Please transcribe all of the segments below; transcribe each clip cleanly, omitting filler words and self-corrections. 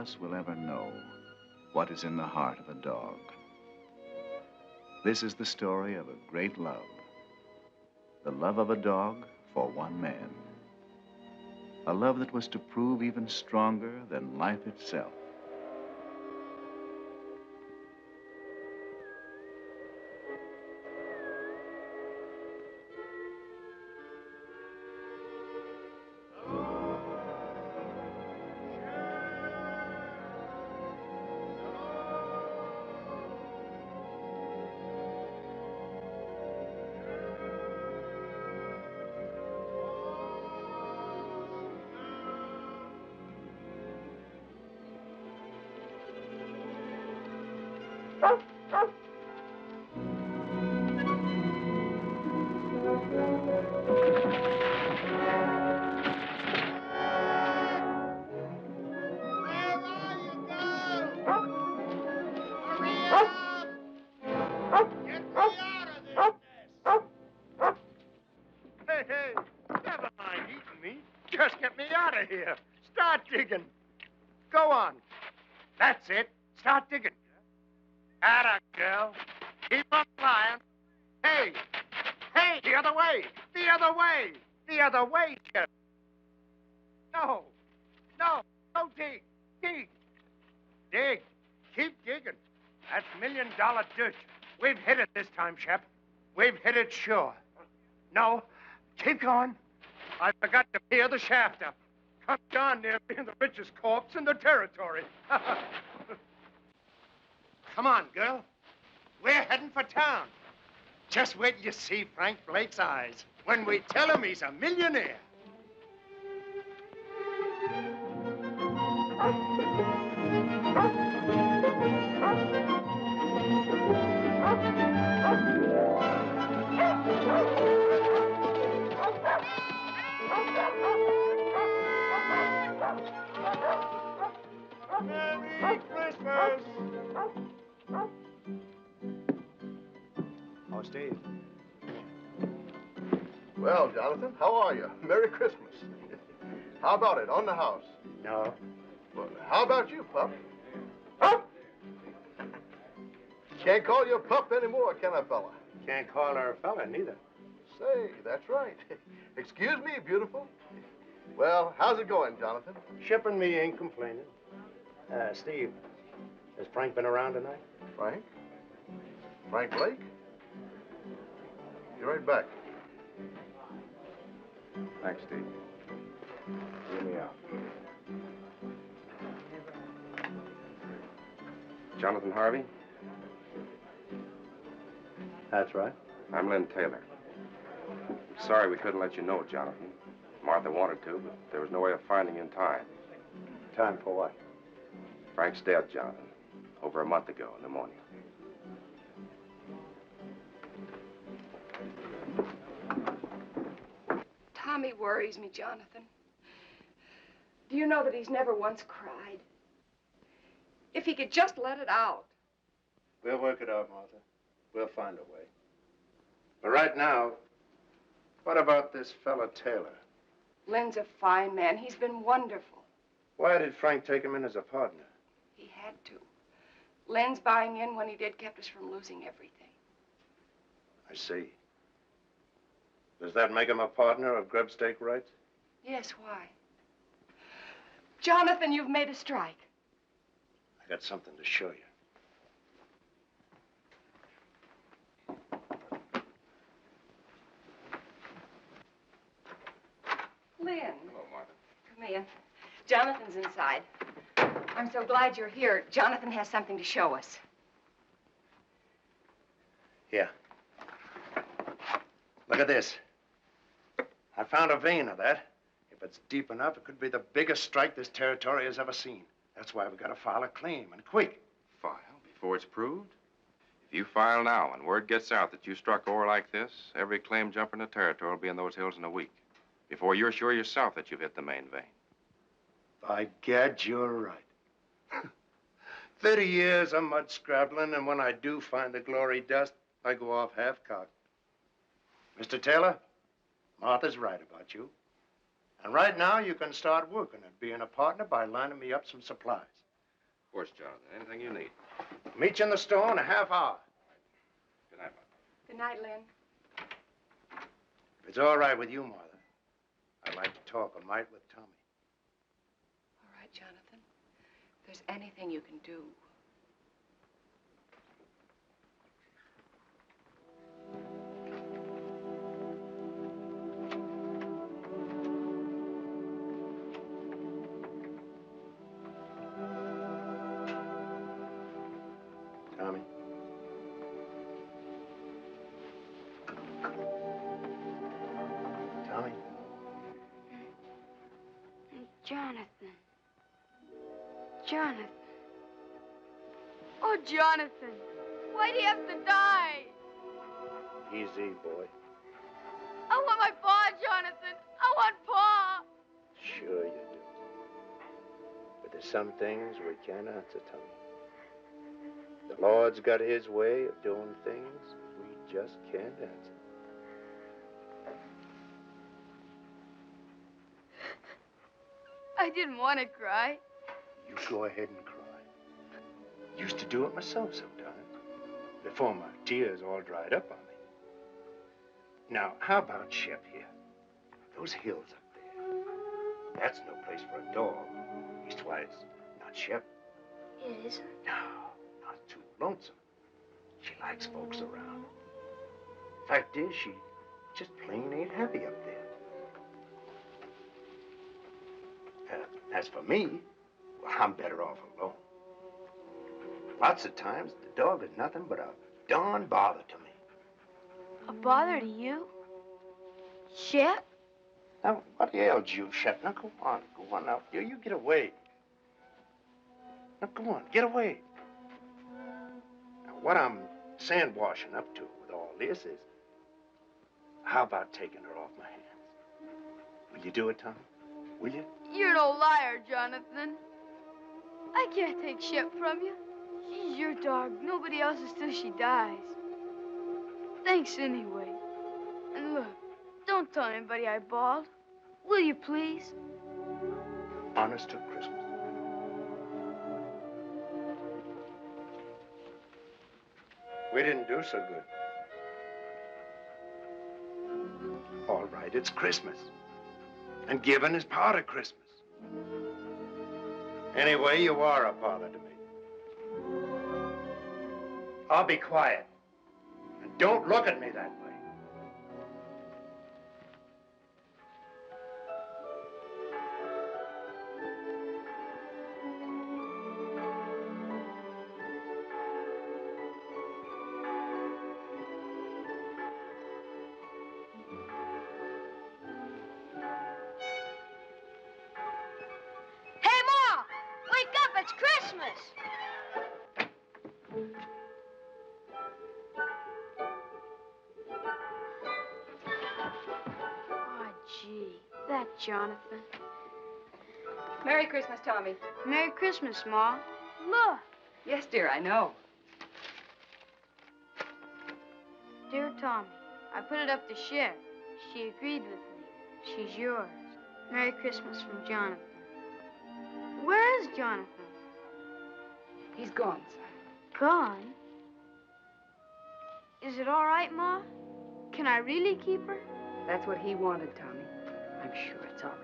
us will ever know what is in the heart of a dog. This is the story of a great love. The love of a dog for one man. A love that was to prove even stronger than life itself. Here. Start digging. Go on. That's it. Start digging. Atta, girl. Keep on flying. Hey. Hey, the other way. The other way. The other way, Jeff. No. No. Don't dig. Dig. Dig. Keep digging. That's $1-million dirt. We've hit it this time, Shep. We've hit it sure. No. Keep going. I forgot to peer the shaft up. Come down near being the richest corpse in the territory. Come on, girl. We're heading for town. Just wait till you see Frank Blake's eyes when we tell him he's a millionaire. Merry Christmas! Oh, Steve. Well, Jonathan, how are you? Merry Christmas. How about it, on the house? No. Well, how about you, pup? Pup! Can't call you a pup anymore, can I, fella? Can't call her a fella, neither. Say, that's right. Excuse me, beautiful. Well, how's it going, Jonathan? Shipping me ain't complaining. Steve, has Frank been around tonight? Frank? Frank Blake? Be right back. Thanks, Steve. Hear me out. Jonathan Harvey? That's right. I'm Lynn Taylor. Sorry we couldn't let you know, Jonathan. Martha wanted to, but there was no way of finding you in time. Time for what? Frank's dead, Jonathan. Over a month ago, pneumonia. Tommy worries me, Jonathan. Do you know that he's never once cried? If he could just let it out. We'll work it out, Martha. We'll find a way. But right now, what about this fella Taylor? Lynn's a fine man. He's been wonderful. Why did Frank take him in as a partner? He had to. Lynn's buying in when he did kept us from losing everything. I see. Does that make him a partner of grub stake rights? Yes, why? Jonathan, you've made a strike. I got something to show you. Lynn. Hello, Martha. Come in. Jonathan's inside. I'm so glad you're here. Jonathan has something to show us. Here. Look at this. I found a vein of that. If it's deep enough, it could be the biggest strike this territory has ever seen. That's why we've got to file a claim, and quick. File before it's proved? If you file now and word gets out that you struck ore like this, every claim jumper in the territory will be in those hills in a week. Before you're sure yourself that you've hit the main vein. By gad, you're right. 30 years of mud scrabbling, and when I do find the glory dust, I go off half-cocked. Mr. Taylor, Martha's right about you. And right now, you can start working at being a partner by lining me up some supplies. course, Jonathan. Anything you need. Meet you in the store in a half hour. Good night, Mother. Good night, Lynn. If it's all right with you, Martha, I'd like to talk a mite with Tommy. All right, Jonathan. If there's anything you can do. Tommy. Tommy. Jonathan. Jonathan. Oh, Jonathan. Why'd he have to die? Easy, boy. I want my paw, Jonathan. I want paw. Sure you do. But there's some things we can't answer, Tommy. The Lord's got his way of doing things we just can't answer. I didn't want to cry. You go ahead and cry. Used to do it myself sometimes, before my tears all dried up on me. Now, how about Shep here? Those hills up there. That's no place for a dog. Leastwise, not Shep. It isn't. No, not too lonesome. She likes folks around. Fact is, she just plain ain't happy up there. As for me, well, I'm better off alone. Lots of times, the dog is nothing but a darn bother to me. A bother to you? Shep? Now, what ails you, Shep? Now, go on now. You get away. Now, go on, get away. Now, what I'm sandwashing up to with all this is, how about taking her off my hands? Will you do it, Tommy? Will you? You're no liar, Jonathan. I can't take Shep from you. She's your dog. Nobody else's till she dies. Thanks anyway. And look, don't tell anybody I bawled. Will you, please? Honest to Christmas. We didn't do so good. All right, it's Christmas. And giving is part of Christmas. Anyway, you are a bother to me. I'll be quiet. And don't look at me that way. Hey, Ma! Wake up, it's Christmas! Oh, gee, that Jonathan. Merry Christmas, Tommy. Merry Christmas, Ma. Look. Yes, dear, I know. Dear Tommy, I put it up to Shep. She agreed with me. She's yours. Merry Christmas from Jonathan. Where is Jonathan? He's gone, son. Gone? Is it all right, Ma? Can I really keep her? That's what he wanted, Tommy. I'm sure it's all right.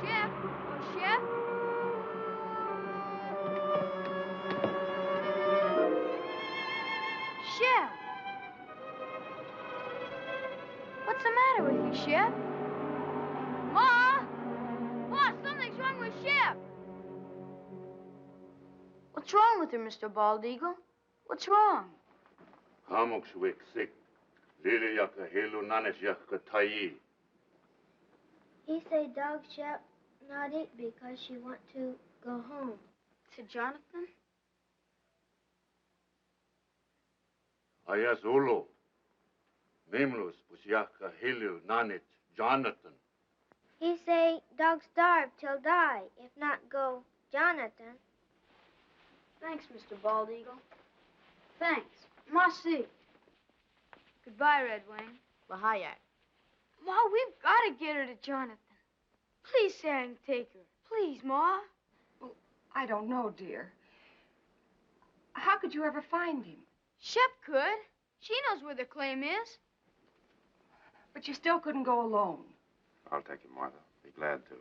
Shep? Oh, Shep? Shep! What's the matter with you, Shep? Ma! Ma, something's wrong with Shep! What's wrong with her, Mr. Bald Eagle? What's wrong? Hamok shwek sik. Lili yaka helu nanesh yaka tayi. He say dog shall not eat because she want to go home. To Jonathan? Aya Zulu. Mimlus, Busyaka, Hilu, Nanit, Jonathan. He say dog starve till die, if not go Jonathan. Thanks, Mr. Bald Eagle. Thanks. Merci. Goodbye, Red Wing. Lahayak. Ma, we've got to get her to Jonathan. Please say I can take her. Please, Ma. Well, I don't know, dear. How could you ever find him? Shep could. She knows where the claim is. But you still couldn't go alone. I'll take him, Martha. Be glad to.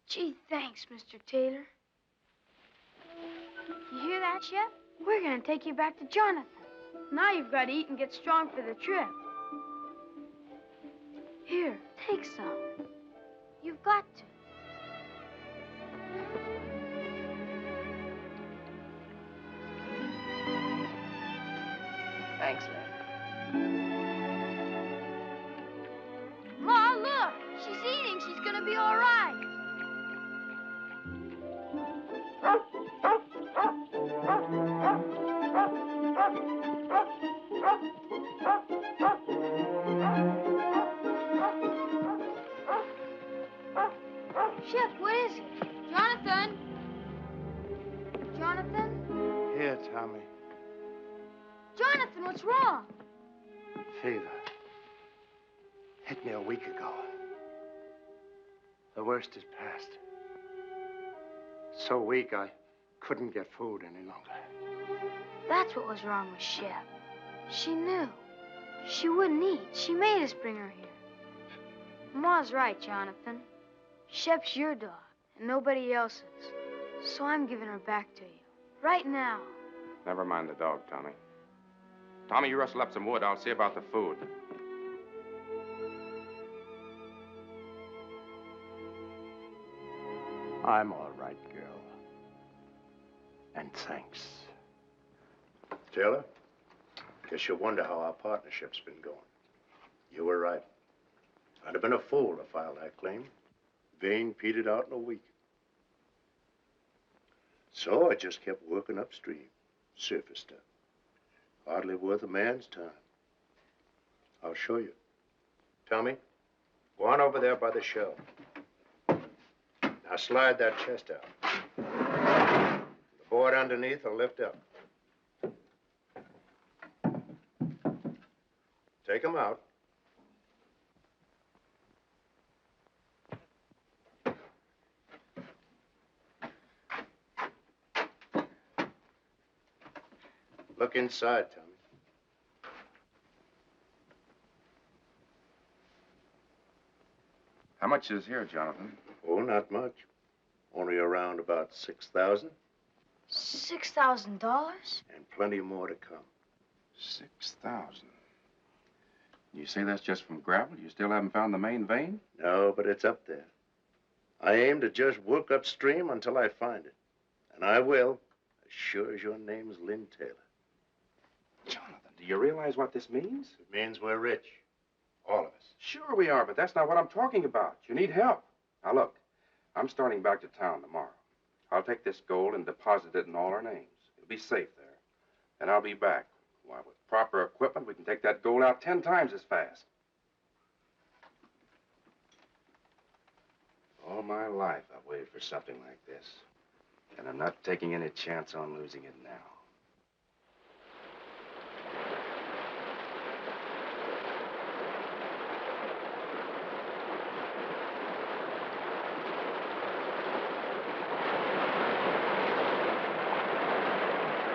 Gee, thanks, Mr. Taylor. You hear that, Shep? We're going to take you back to Jonathan. Now you've got to eat and get strong for the trip. Here, take some. You've got to. Thanks, Len. Ma, look! She's eating. She's going to be all right. Shep, what is it? Jonathan? Jonathan? Here, Tommy. Jonathan, what's wrong? Fever. Hit me a week ago. The worst is past. So weak I couldn't get food any longer. That's what was wrong with Shep. She knew. She wouldn't eat. She made us bring her here. Ma's right, Jonathan. Shep's your dog, and nobody else's. So I'm giving her back to you. Right now. Never mind the dog, Tommy. Tommy, you rustle up some wood. I'll see about the food. I'm all right, girl. And thanks. Taylor, guess you wonder how our partnership's been going. You were right. I'd have been a fool to file that claim. Vein petered out in a week. So I just kept working upstream. Surface stuff. Hardly worth a man's time. I'll show you. Tommy, go on over there by the shelf. Now slide that chest out. The board underneath will lift up. Take 'em out. Look inside, Tommy. How much is here, Jonathan? Oh, not much. Only around about 6,000, $6,000? and plenty more to come. 6,000. You say that's just from gravel? You still haven't found the main vein? No, but it's up there. I aim to just work upstream until I find it. And I will, as sure as your name's Lynn Taylor. Jonathan, do you realize what this means? It means we're rich. All of us. Sure we are, but that's not what I'm talking about. You need help. Now, look, I'm starting back to town tomorrow. I'll take this gold and deposit it in all our names. It'll be safe there. And I'll be back. Why, with proper equipment, we can take that gold out 10 times as fast. All my life, I've waited for something like this. And I'm not taking any chance on losing it now.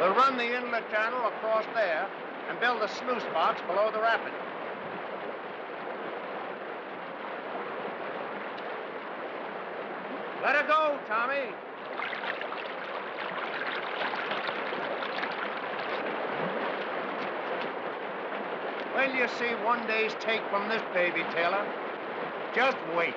We'll run the inlet channel across there and build a sluice box below the rapid. Let her go, Tommy. Wait till you see one day's take from this baby, Taylor. Just wait.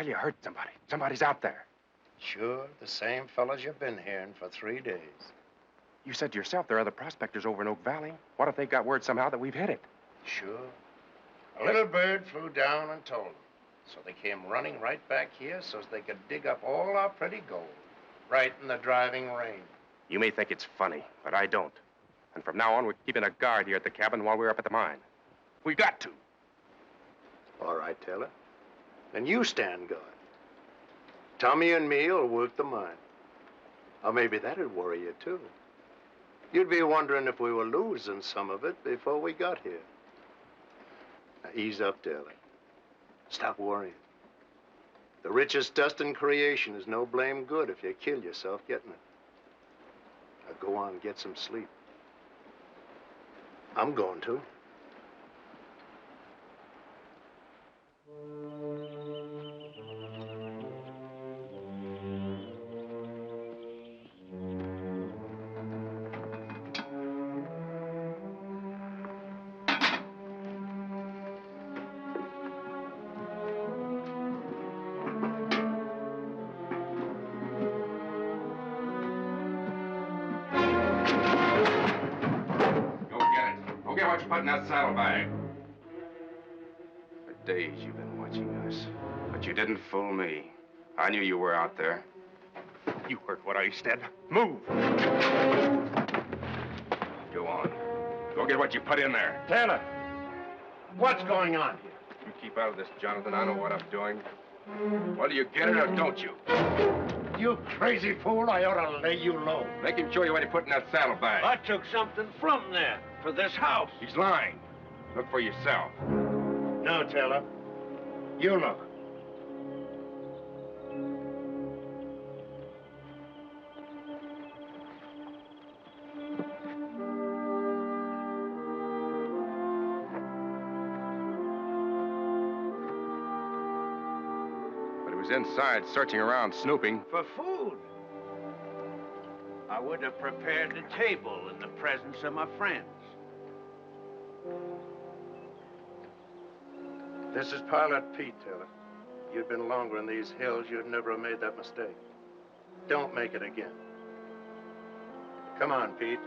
tell you hurt somebody. Somebody's out there. Sure, the same fellas you've been hearing for 3 days. You said to yourself there are other prospectors over in Oak Valley. What if they got word somehow that we've hit it? Sure. A little bird flew down and told them. So they came running right back here so they could dig up all our pretty gold. Right in the driving rain. You may think it's funny, but I don't. And from now on, we're keeping a guard here at the cabin while we're up at the mine. We got to. All right, Taylor. Then you stand guard. Tommy and me will work the mine. Or maybe that'd worry you, too. You'd be wondering if we were losing some of it before we got here. Now, ease up, Taylor. Stop worrying. The richest dust in creation is no blame good if you kill yourself getting it. Now, go on, get some sleep. I'm going to. Go get what you put in that saddlebag. For days you've been watching us, but you didn't fool me. I knew you were out there. You heard what I said. Move! Go on. Go get what you put in there. Taylor, what's going on here? You keep out of this, Jonathan. I know what I'm doing. Whether you get it or don't you? You crazy fool, I ought to lay you low. Make him show you what he put in that saddlebag. I took something from there for this house. He's lying. Look for yourself. No, Taylor. You look. But he was inside, searching around, snooping. For food. I would have prepared the table in the presence of my friends. This is Pilot Pete, Taylor. If you'd been longer in these hills, you'd never have made that mistake. Don't make it again. Come on, Pete.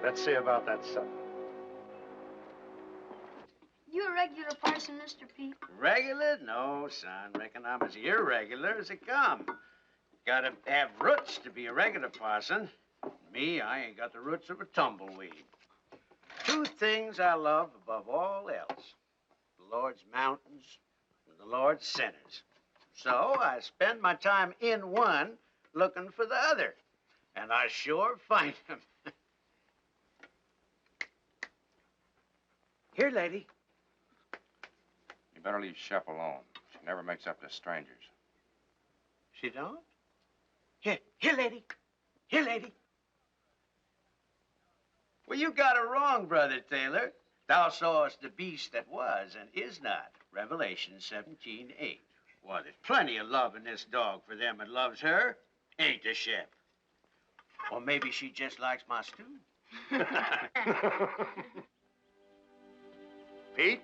Let's see about that supper. You a regular parson, Mr. Pete? Regular? No, son. Reckon I'm as irregular as it come. Gotta have roots to be a regular parson. Me, I ain't got the roots of a tumbleweed. 2 things I love above all else. The Lord's mountains and the Lord's sinners. So I spend my time in one looking for the other. And I sure find them. Here, lady. You better leave Shep alone. She never makes up to strangers. She don't? Here, lady. Here, lady. Well, you got it wrong, Brother Taylor. Thou sawest the beast that was and is not. Revelation 17:8. Well, there's plenty of love in this dog for them that loves her. Ain't there, Shep? Or maybe she just likes my stew. Pete,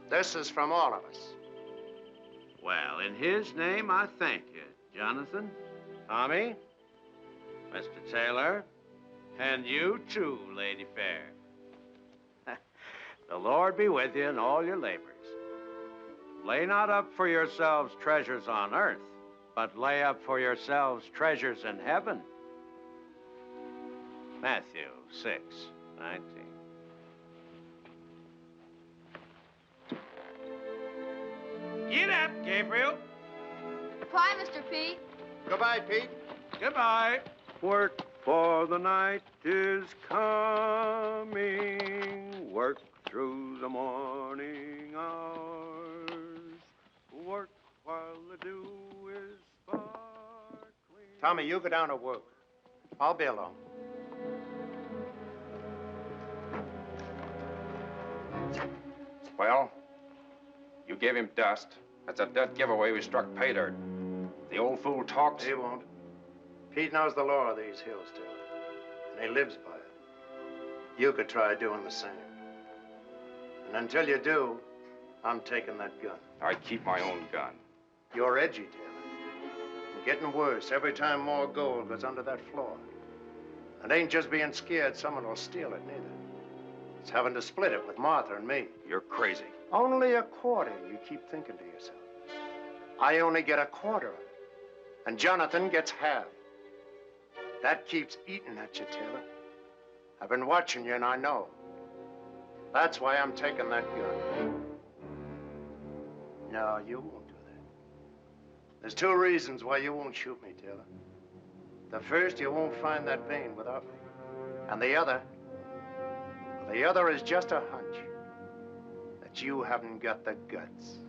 this is from all of us. Well, in his name, I thank you, Jonathan, Tommy, Mr. Taylor, and you too, Lady Fair. The Lord be with you in all your labors. Lay not up for yourselves treasures on earth, but lay up for yourselves treasures in heaven. Matthew 6:19. Get up, Gabriel. Bye, Mr. Pete. Goodbye, Pete. Goodbye. Work, for the night is coming. Work through the morning hours. Work while the dew is sparkling. Tommy, you go down to work. I'll be along. Well, you gave him dust. That's a dead giveaway we struck pay dirt. The old fool talks. He won't. Pete knows the law of these hills, Taylor, and he lives by it. You could try doing the same. And until you do, I'm taking that gun. I keep my own gun. You're edgy, Taylor. And getting worse every time more gold goes under that floor. And ain't just being scared someone will steal it, neither. It's having to split it with Martha and me. You're crazy. Only a quarter, you keep thinking to yourself. I only get a quarter of it. And Jonathan gets half. That keeps eating at you, Taylor. I've been watching you and I know. That's why I'm taking that gun. No, you won't do that. There's two reasons why you won't shoot me, Taylor. The first, you won't find that vein without me. And the other is just a hunch that you haven't got the guts.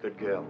Good girl.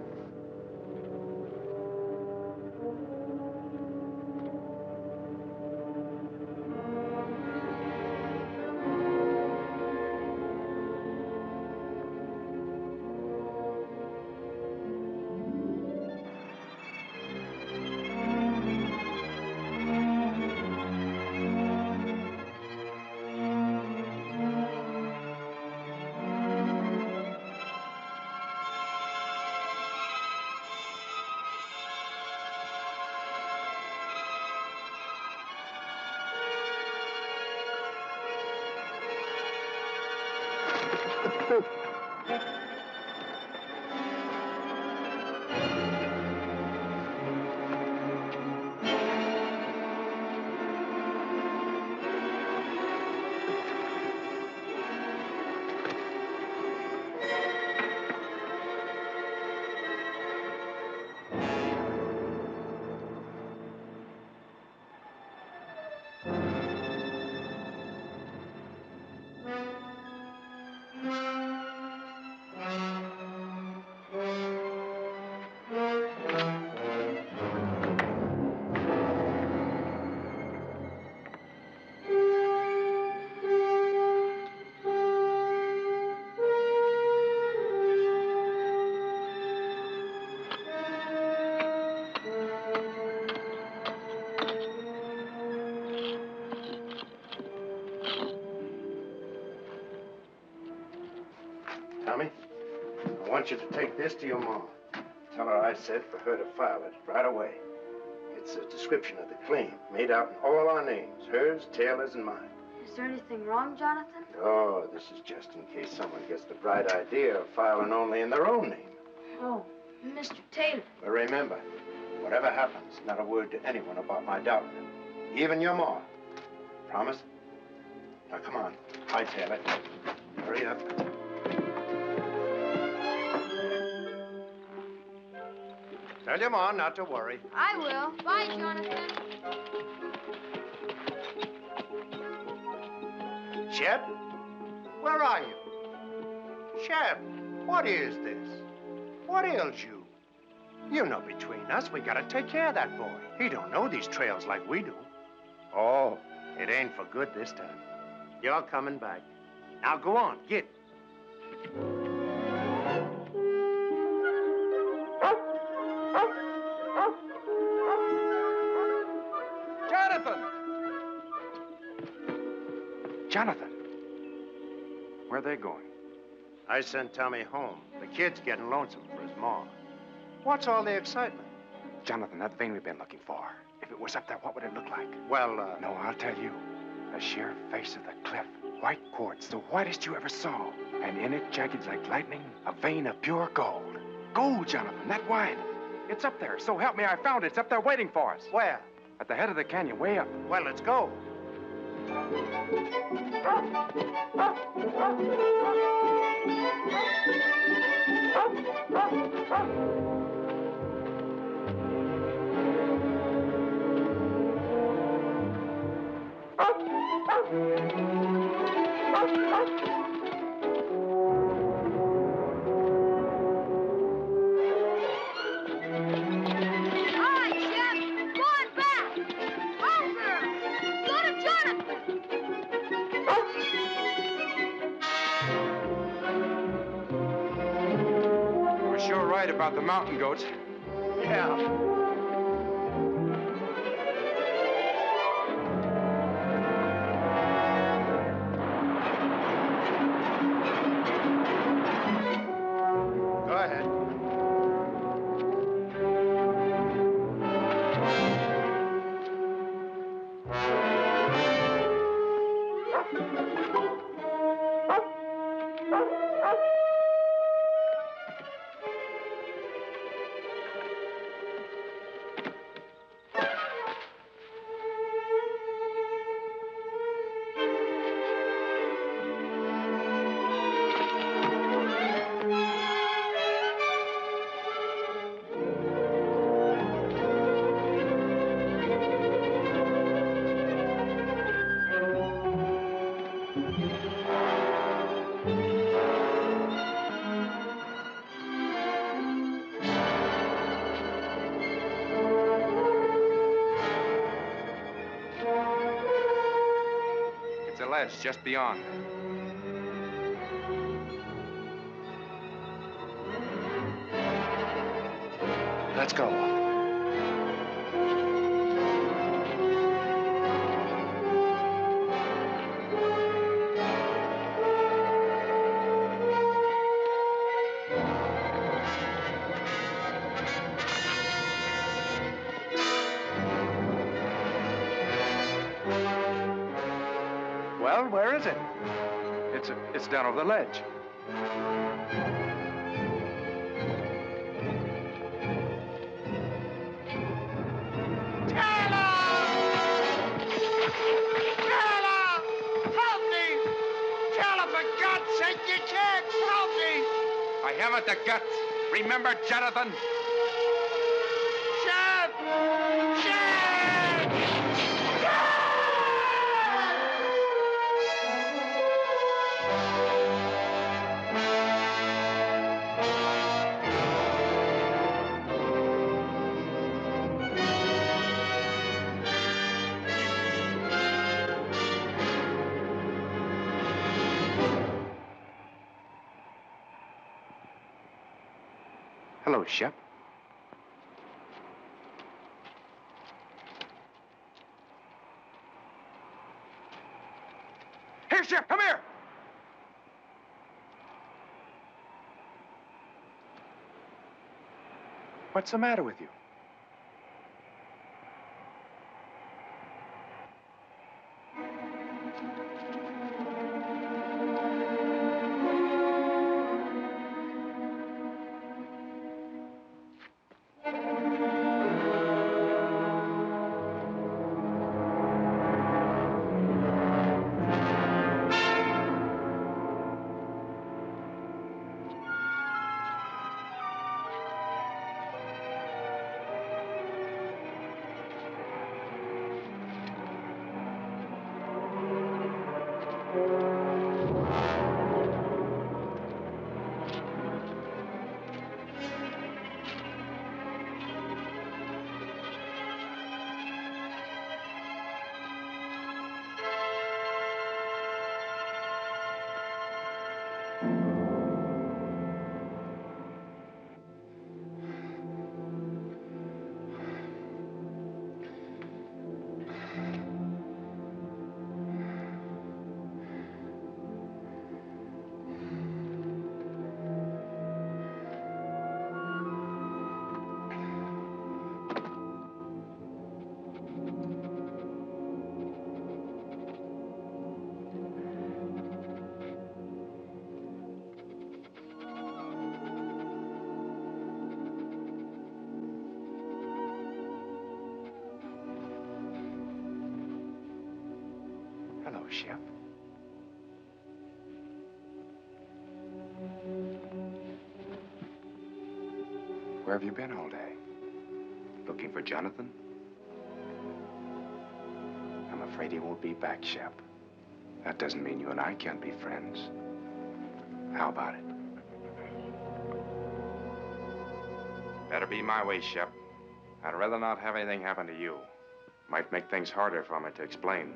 Tommy, I want you to take this to your mom. Tell her I said for her to file it right away. It's a description of the claim, made out in all our names, hers, Taylor's, and mine. Is there anything wrong, Jonathan? Oh, this is just in case someone gets the bright idea of filing only in their own name. Oh, Mr. Taylor. But remember, whatever happens, not a word to anyone about my daughter. Even your ma. Promise? Now, come on. Hightail it. Hurry up. Tell your ma not to worry. I will. Bye, Jonathan. Shep? Where are you? Shep, what is this? What ails you? You know between us, we gotta take care of that boy. He don't know these trails like we do. Oh, it ain't for good this time. You're coming back. Now go on, get. Jonathan. Where are they going? I sent Tommy home. The kid's getting lonesome for his ma. What's all the excitement? Jonathan, that vein we've been looking for. If it was up there, what would it look like? Well, No, I'll tell you. The sheer face of the cliff. White quartz, the whitest you ever saw. And in it, jagged like lightning, a vein of pure gold. Gold, Jonathan, that wide. It's up there. So help me, I found it. It's up there waiting for us. Where? At the head of the canyon, way up. Well, let's go. We're sure right about the mountain goats. Yeah. Go ahead. It's a ledge just beyond. Let's go. Well, where is it? It's down over the ledge. I haven't the guts. Remember, Jonathan? Sheriff! Sheriff! Hello, Shep. Here, Shep, come here! What's the matter with you? Shep. Where have you been all day? Looking for Jonathan? I'm afraid he won't be back, Shep. That doesn't mean you and I can't be friends. How about it? Better be my way, Shep. I'd rather not have anything happen to you. Might make things harder for me to explain.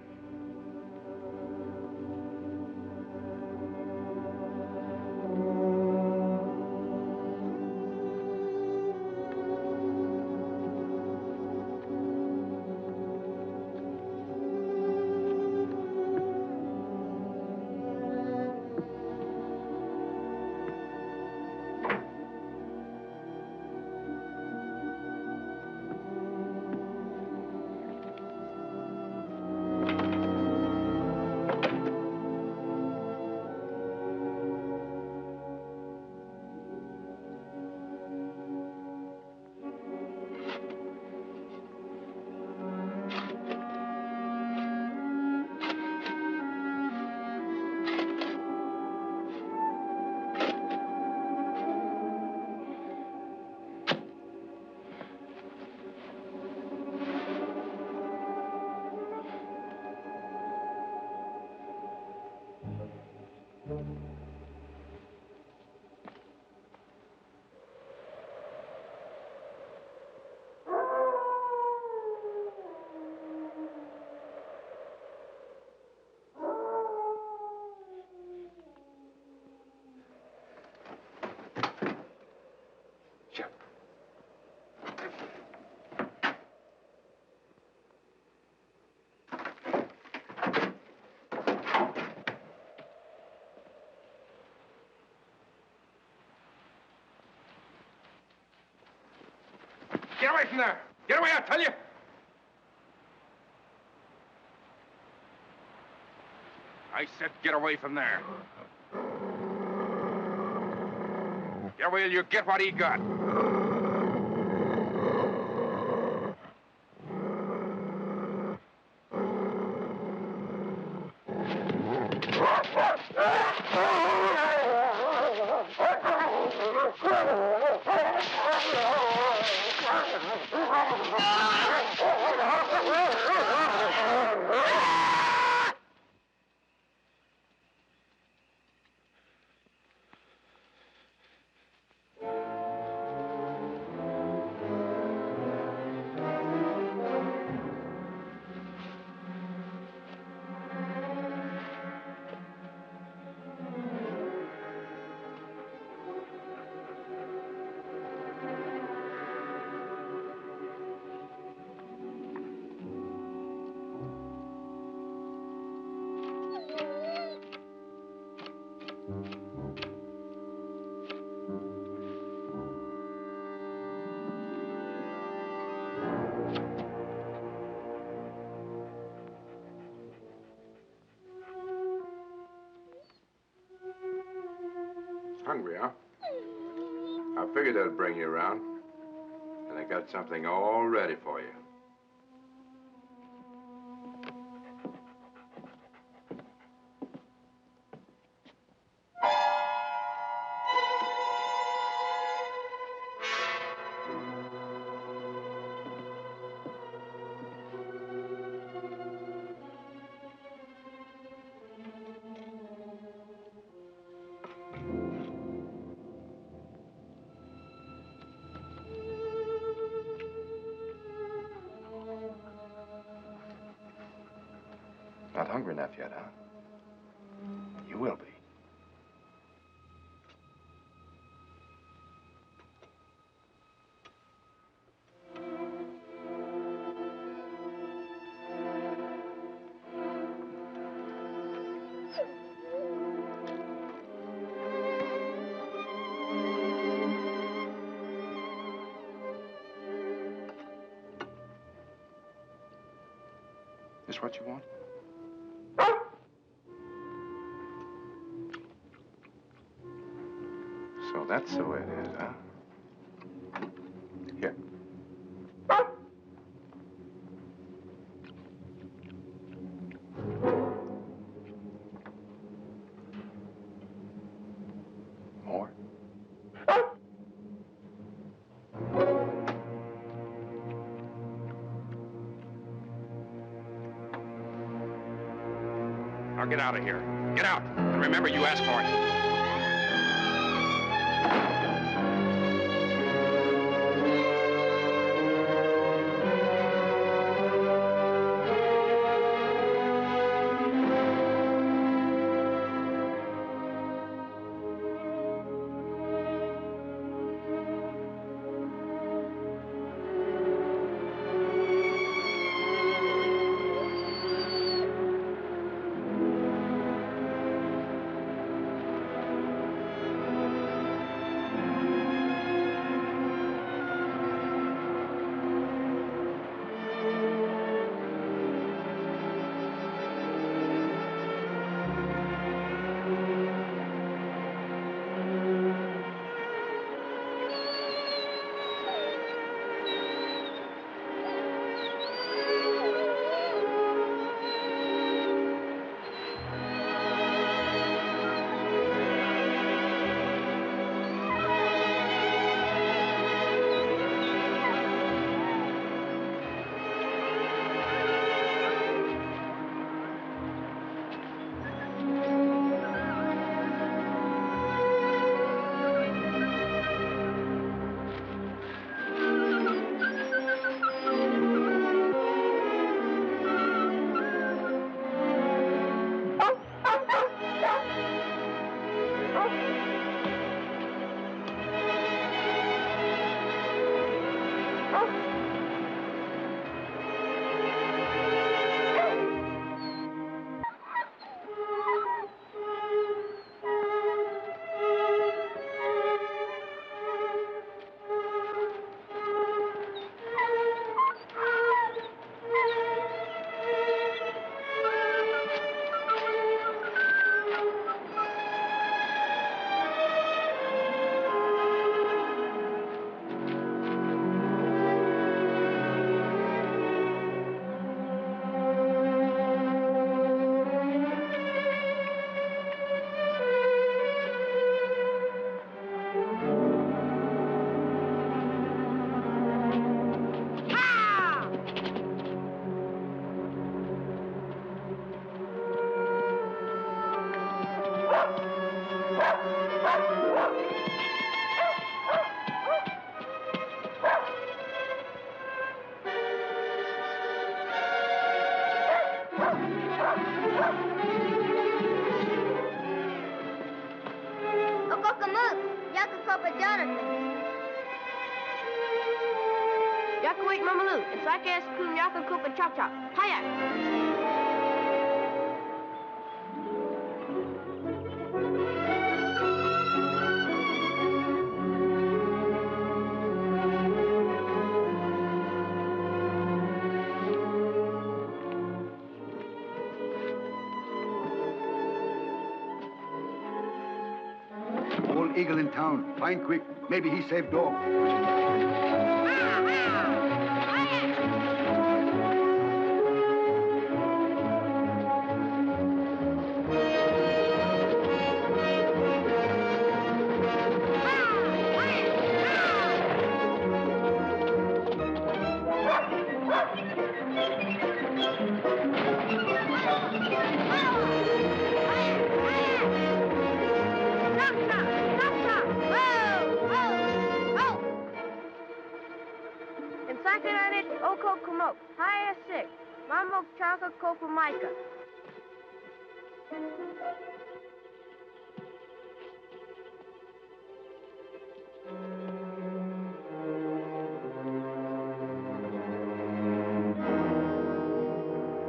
Get away from there! Get away, I tell you! I said get away from there. Get away or you get what he got. Hungry, huh? I figured I'd bring you around. And I got something all ready for you. Not hungry enough yet, huh? You will be. This what you want? So that's the way it is, huh? Here. Now get out of here. Get out. And remember, you asked for it. Prospector Jonathan. Yakawik Mamalu, and Sakas Kum Yaka Kupa Chop Chop. Hiya! Old eagle in town. Find quick. Maybe he saved dog. Oko Kumok, Hiya 6, Mamok Chaka Kopa Micah.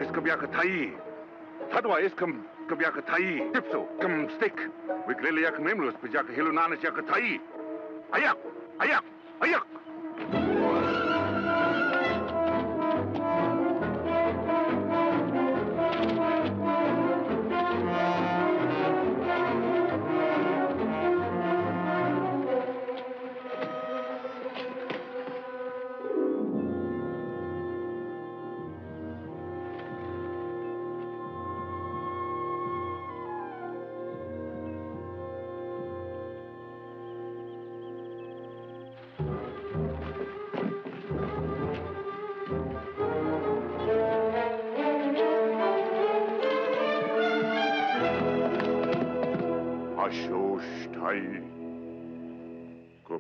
Iskabiaka Tai. Hadwa iskam kabiaka Tai. Tipso, kam stick. Wigliliak memlus, Pajaka Hilunanas Yaka Tai. Ayak! Ayak! Ayak!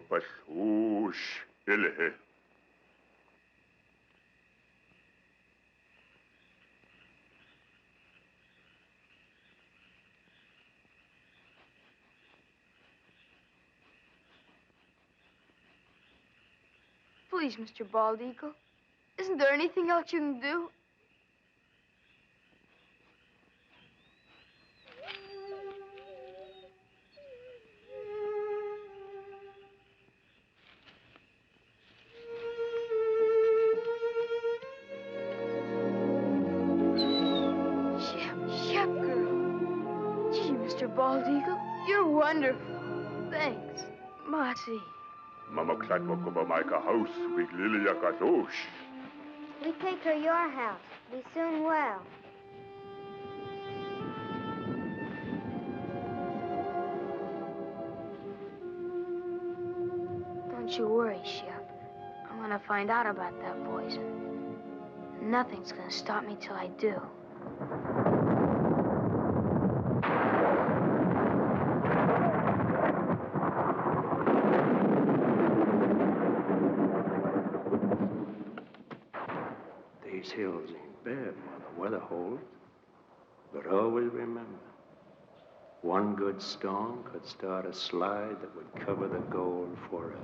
Basush Ilhe. Please, Mr. Bald Eagle. Isn't there anything else you can do? Shep girl. Gee, Mr. Bald Eagle, you're wonderful. Thanks. Marty. Mama Klatwakova Micah house, big Lily Yakazosh. We take her your house. Be soon well. Don't you worry, Shep. I'm gonna find out about that poison. Nothing's gonna stop me till I do. These hills ain't bad while the weather holds. But always remember, one good storm could start a slide that would cover the gold forever.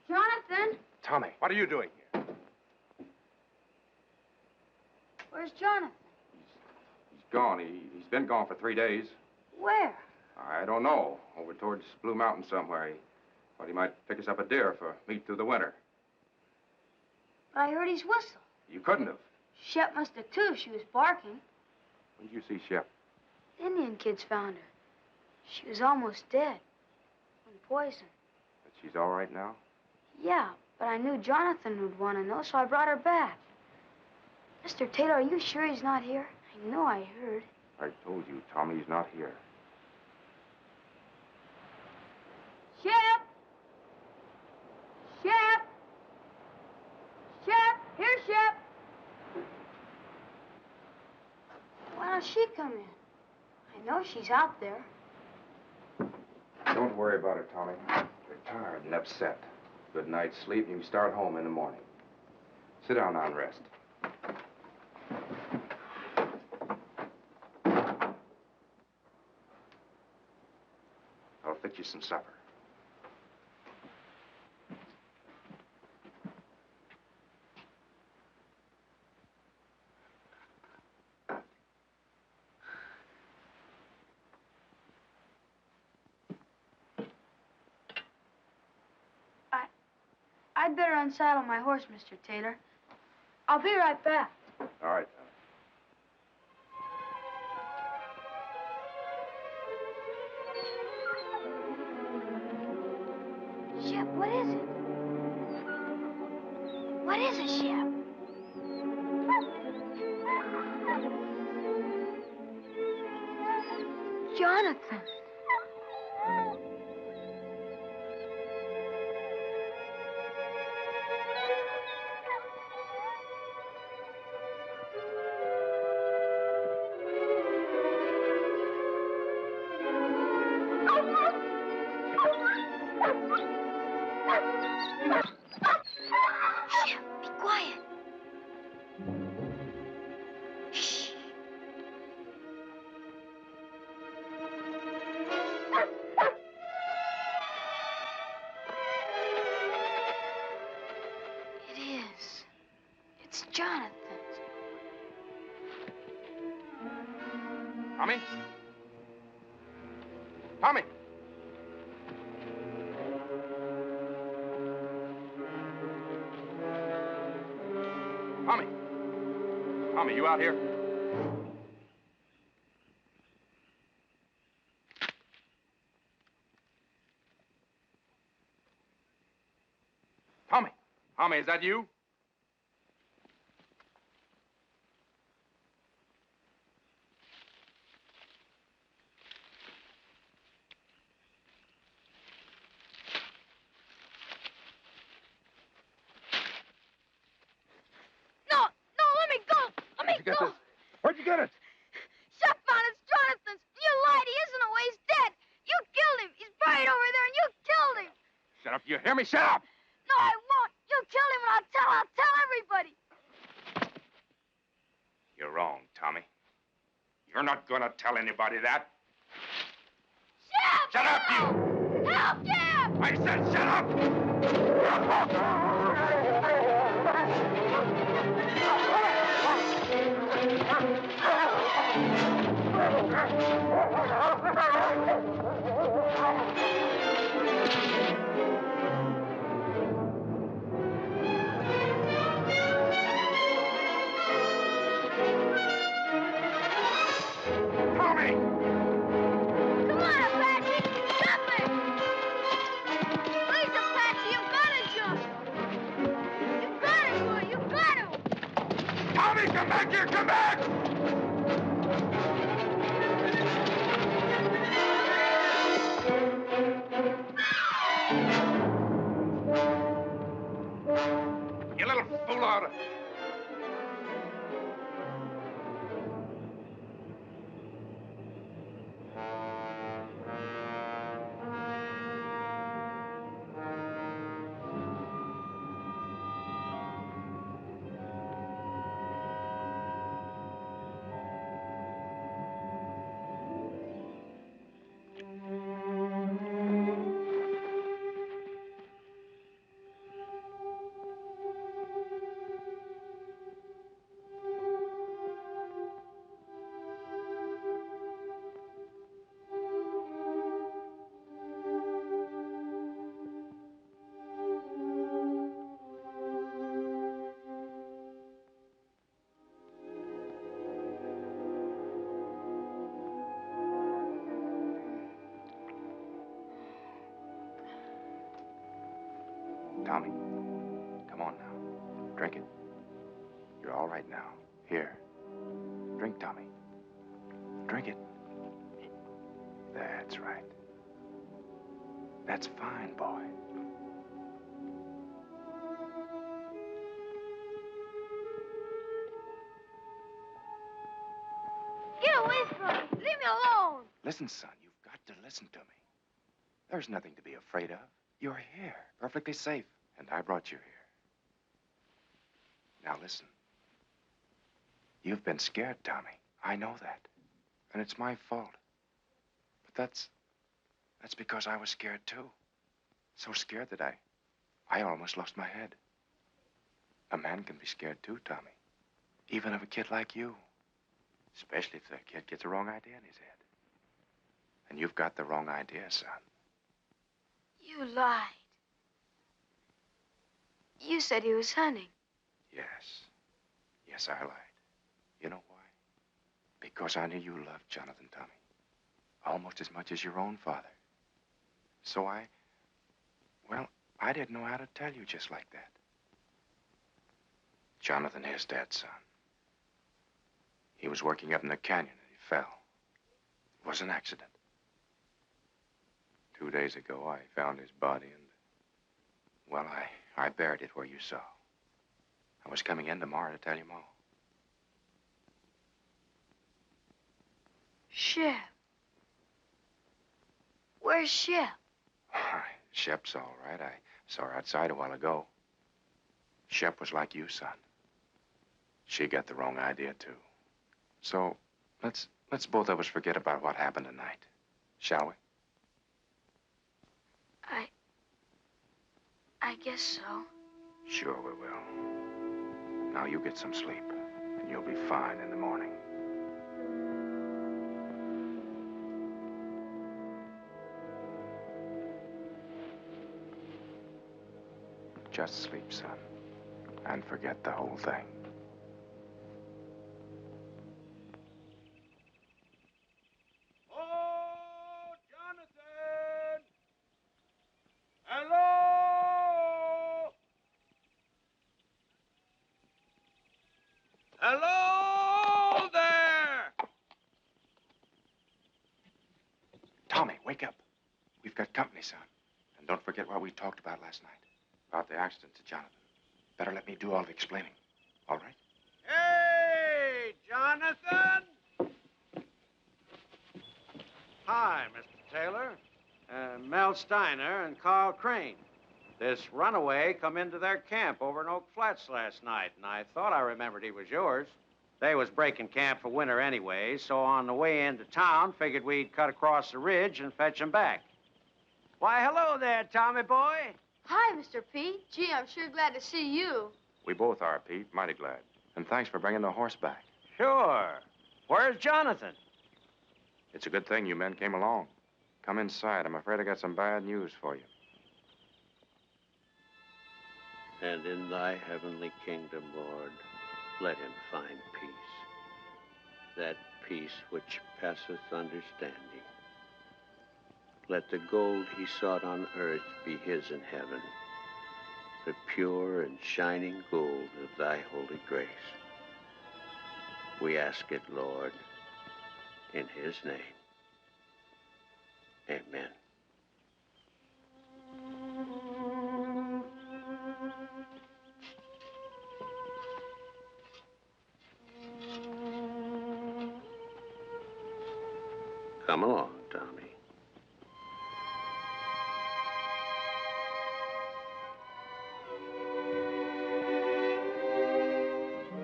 Jonathan? Tommy, what are you doing here? Where's Jonathan? He's gone. He's been gone for 3 days. Where? I don't know. Over towards Blue Mountain somewhere. He thought he might pick us up a deer for meat through the winter. But I heard his whistle. You couldn't have. Shep must have, too, if she was barking. When did you see Shep? The Indian kids found her. She was almost dead. From poison. But she's all right now? Yeah, But I knew Jonathan would want to know, so I brought her back. Mr. Taylor, are you sure he's not here? I know I heard. I told you, Tommy, he's not here. Shep! Shep! Shep! Here, Shep! Why don't she come in? I know she's out there. Don't worry about it, Tommy. You're tired and upset. Good night's sleep, and you can start home in the morning. Sit down now and rest. I'll fix you some supper. I'd better unsaddle my horse, Mr. Taylor. I'll be right back. All right, Tommy. Shep, what is it? What is it, Shep? Jonathan. Shep, be quiet. Shh. It is. It's Jonathan. Tommy? Tommy! Tommy! Tommy, you out here? Tommy! Tommy, is that you? No, let me go. Let me Where'd you get go. this? Where'd you get it? Shep found it's Jonathan's. You lied. He isn't away. He's dead. You killed him. He's buried over there, and you killed him. Shut up. You hear me? Shut up! No, I won't. You killed him, and I'll tell everybody. You're wrong, Tommy. You're not gonna tell anybody that. Shep! Shut up, you! Help, Shep! I said shut up! Tommy! Come on, Apache! Jump it! Please, Apache, you've got to jump! You've got to, boy! You've got to! Tommy, come back here! Come back! You little fool out of... Tommy, Drink it. You're all right now. Here. Drink, Tommy. Drink it. That's right. That's fine, boy. Get away from me. Leave me alone. Listen, son, you've got to listen to me. There's nothing to be afraid of. You're here, perfectly safe, and I brought you here. Now listen. You've been scared, Tommy. I know that. And it's my fault. But that's because I was scared, too. So scared that I almost lost my head. A man can be scared, too, Tommy. Even of a kid like you. Especially if the kid gets the wrong idea in his head. And you've got the wrong idea, son. You lied. You said he was hunting. Yes. Yes, I lied. You know why? Because I knew you loved Jonathan, Tommy. Almost as much as your own father. So I didn't know how to tell you just like that. Jonathan is dead, son. He was working up in the canyon and he fell. It was an accident. 2 days ago, I found his body and, well, I buried it where you saw. I was coming in tomorrow to tell you more. Shep. Where's Shep? Shep's all right. I saw her outside a while ago. Shep was like you, son. She got the wrong idea, too. So, let's both of us forget about what happened tonight. Shall we? I guess so. Sure we will. Now you get some sleep, and you'll be fine in the morning. Just sleep, son, and forget the whole thing. Oh, Jonathan! Hello! Hello there! Tommy, wake up. We've got company, son. And don't forget what we talked about last night. About the accident to Jonathan. Better let me do all the explaining. All right? Hey, Jonathan! Hi, Mr. Taylor. Mel Steiner and Carl Crane. This runaway come into their camp over in Oak Flats last night, and I thought I remembered he was yours. They was breaking camp for winter anyway, so on the way into town, figured we'd cut across the ridge and fetch him back. Why, hello there, Tommy boy. Hi, Mr. Pete. Gee, I'm sure glad to see you. We both are, Pete. Mighty glad. And thanks for bringing the horse back. Sure. Where's Jonathan? It's a good thing you men came along. Come inside. I'm afraid I got some bad news for you. And in thy heavenly kingdom, Lord, let him find peace. That peace which passeth understanding. Let the gold he sought on earth be his in heaven, the pure and shining gold of thy holy grace. We ask it, Lord, in his name. Amen. Come along, Tommy.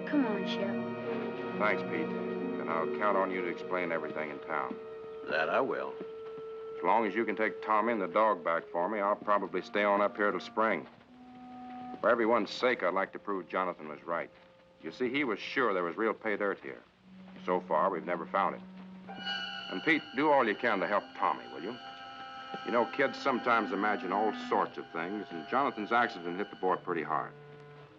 Come on, Shep. Thanks, Pete. And I'll count on you to explain everything in town. That I will. As long as you can take Tommy and the dog back for me, I'll probably stay on up here till spring. For everyone's sake, I'd like to prove Jonathan was right. You see, he was sure there was real pay dirt here. So far, we've never found it. And Pete, do all you can to help Tommy, will you? You know, kids sometimes imagine all sorts of things, and Jonathan's accident hit the boy pretty hard.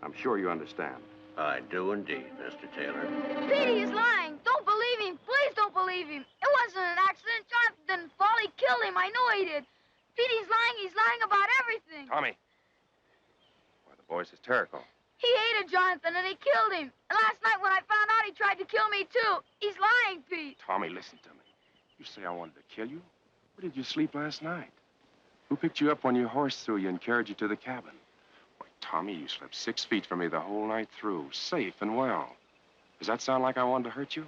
I'm sure you understand. I do indeed, Mr. Taylor. Petey is lying. Don't believe him. Please don't believe him. It wasn't an accident. Jonathan didn't fall. He killed him. I know he did. Petey's lying. He's lying about everything. Tommy. Why, the boy's hysterical. He hated Jonathan, and he killed him. And last night when I found out, he tried to kill me, too. He's lying, Pete. Tommy, listen to me. You say I wanted to kill you? Where did you sleep last night? Who picked you up when your horse threw you and carried you to the cabin? Why, Tommy, you slept 6 feet from me the whole night through, safe and well. Does that sound like I wanted to hurt you?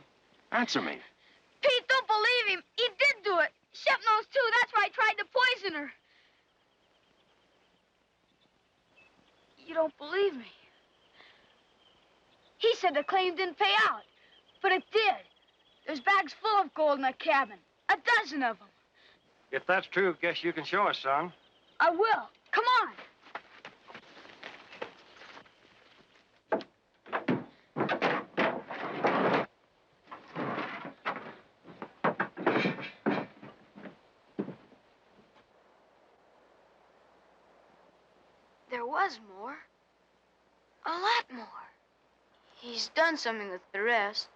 Answer me. Pete, don't believe him. He did do it. Shep knows, too. That's why I tried to poison her. You don't believe me. He said the claim didn't pay out, but it did. There's bags full of gold in the cabin, a dozen of them. If that's true, guess you can show us, son. I will. Come on. There was more. A lot more. He's done something with the rest.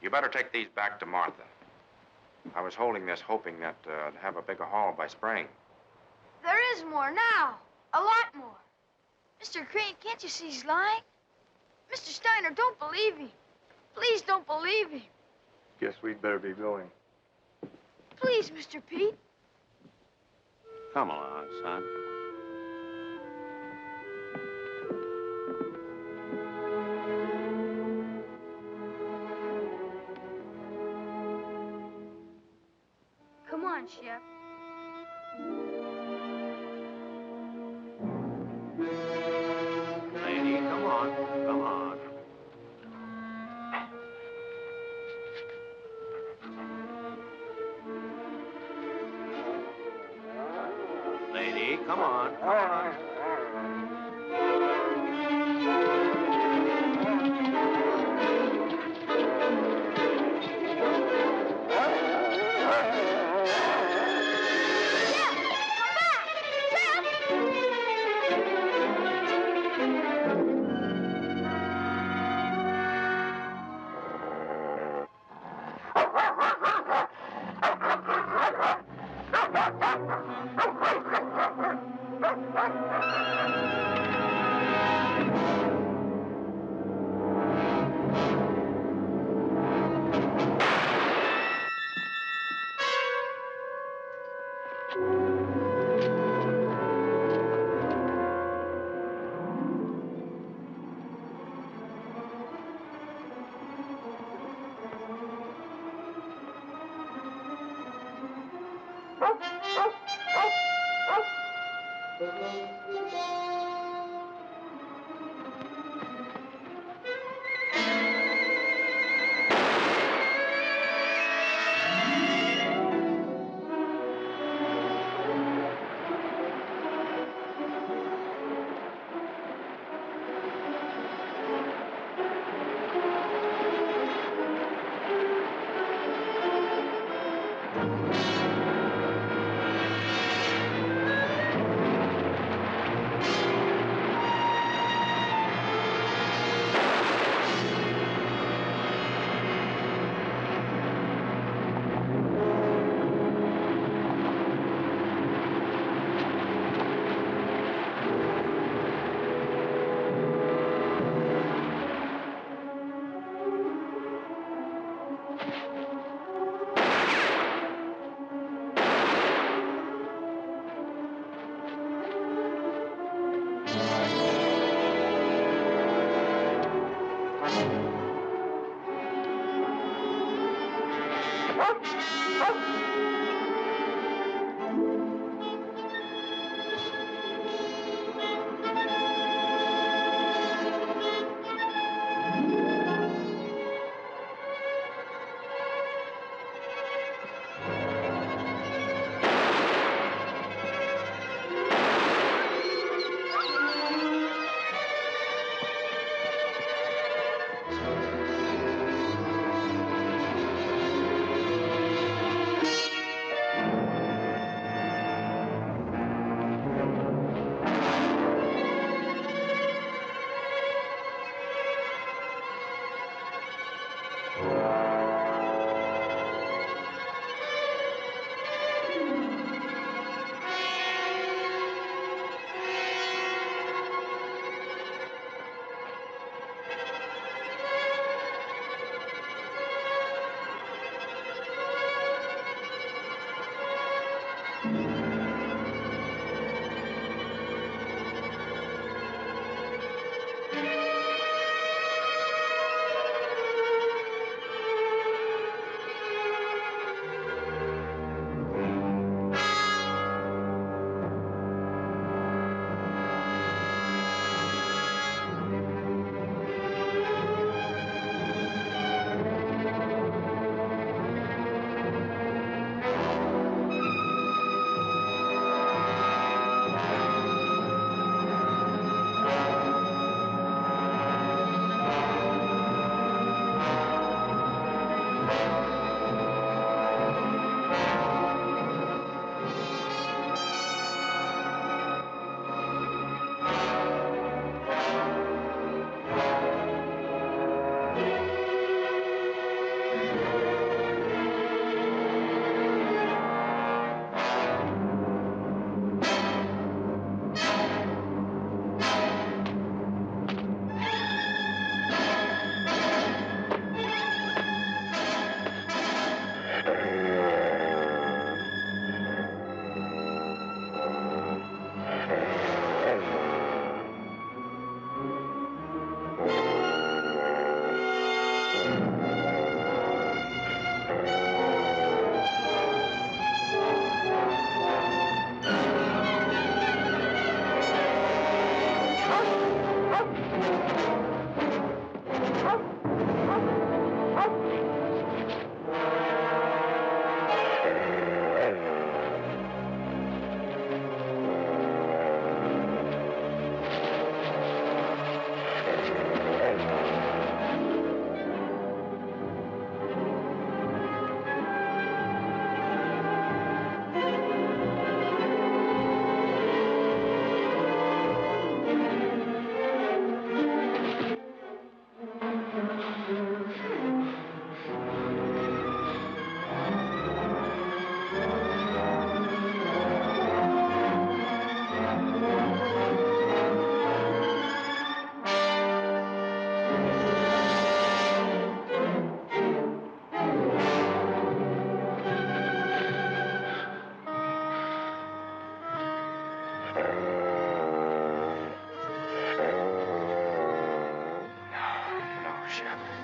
You better take these back to Martha. I was holding this hoping that I'd have a bigger haul by spring. There is more now. A lot more. Mr. Crane, can't you see he's lying? Mr. Steiner, don't believe him. Please don't believe him. Guess we'd better be going. Please, Mr. Pete. Come along, son. Come on, Shep. Lady, come on. Come on. Lady, come on. Come on.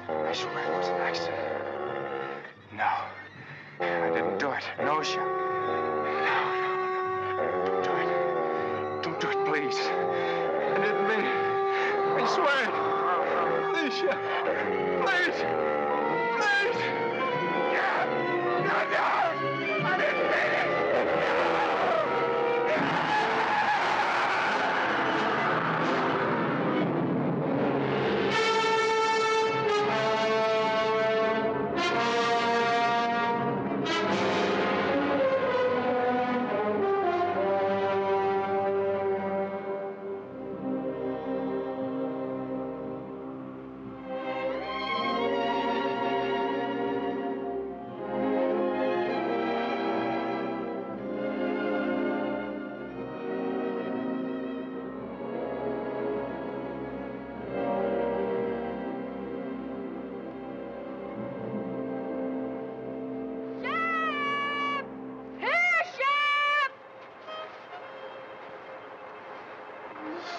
I swear it was an accident. No. I didn't do it. No, Shep. No. Don't do it. Don't do it, please. I didn't mean it. I swear it. Please, Shep. Please. Please. Yeah. No. I didn't mean it.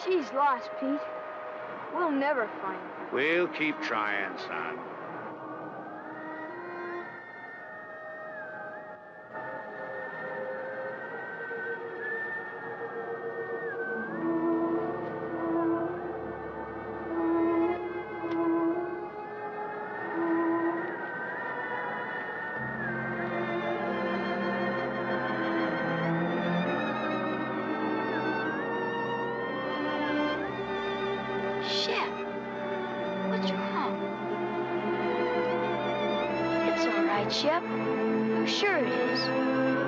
She's lost, Pete. We'll never find her. We'll keep trying, son. Shep, what's wrong? It's all right, Shep. I'm sure it is.